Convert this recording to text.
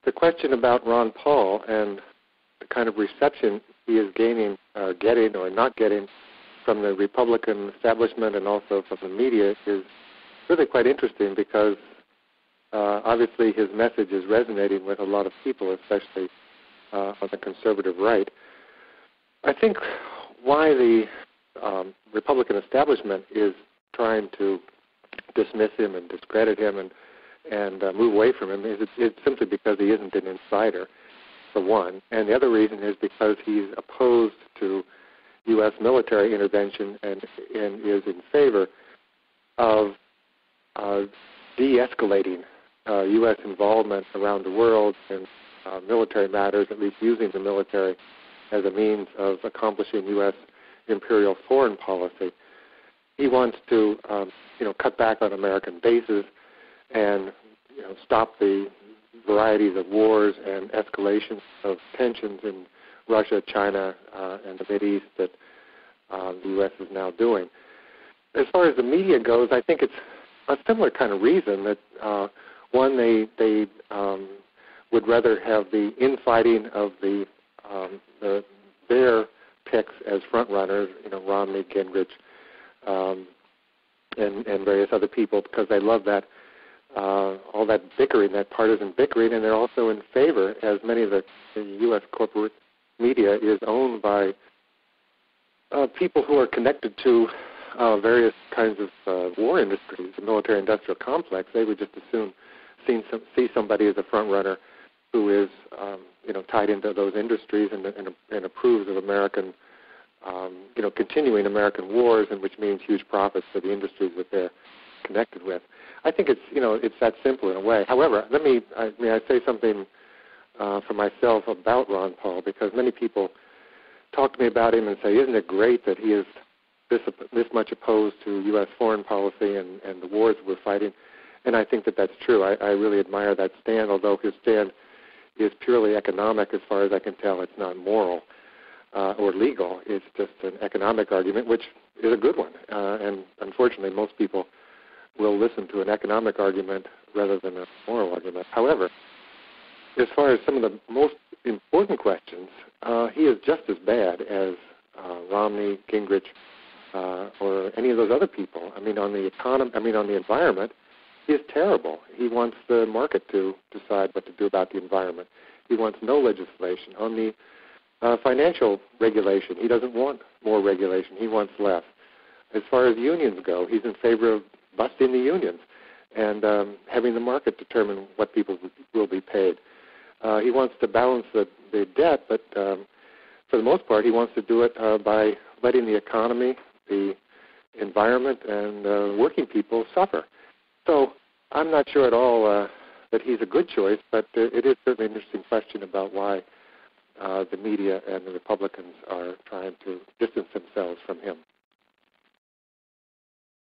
the question about Ron Paul and the kind of reception he is gaining, getting or not getting from the Republican establishment and also from the media is really quite interesting because obviously his message is resonating with a lot of people, especially on the conservative right. I think why the Republican establishment is trying to dismiss him and discredit him and move away from him is it's simply because he isn't an insider, for one. And the other reason is because he's opposed to U.S. military intervention and is in favor of de-escalating U.S. involvement around the world in military matters, at least using the military as a means of accomplishing U.S. imperial foreign policy. He wants to, cut back on American bases and, stop the varieties of wars and escalations of tensions in Russia, China, and the Mideast that the U.S. is now doing. As far as the media goes, I think it's a similar kind of reason that, one, they would rather have the infighting of their picks as front runners, Romney, Gingrich, and various other people, because they love that all that bickering, that partisan bickering, and they're also in favor, as many of the U.S. corporate media is owned by people who are connected to various kinds of war industries, the military-industrial complex. They would just as soon see somebody as a front runner who is tied into those industries and approves of American, continuing American wars, and which means huge profits for the industries that they're connected with. I think it's that simple in a way. However, may I say something for myself about Ron Paul, because many people talk to me about him and say, isn't it great that he is this much opposed to U.S. foreign policy and the wars we're fighting? And I think that that's true. I really admire that stand, although his stand is purely economic as far as I can tell. It's not moral or legal. It's just an economic argument, which is a good one. And unfortunately, most people will listen to an economic argument rather than a moral argument. However, as far as some of the most important questions, he is just as bad as Romney, Gingrich, or any of those other people. On the environment, he is terrible. He wants the market to decide what to do about the environment. He wants no legislation. On the financial regulation, he doesn't want more regulation. He wants less. As far as unions go, he's in favor of busting the unions and having the market determine what people will be paid. He wants to balance the debt, but for the most part, he wants to do it by letting the economy, the environment, and working people suffer. So I'm not sure at all that he's a good choice, but it is certainly an interesting question about why the media and the Republicans are trying to distance themselves from him.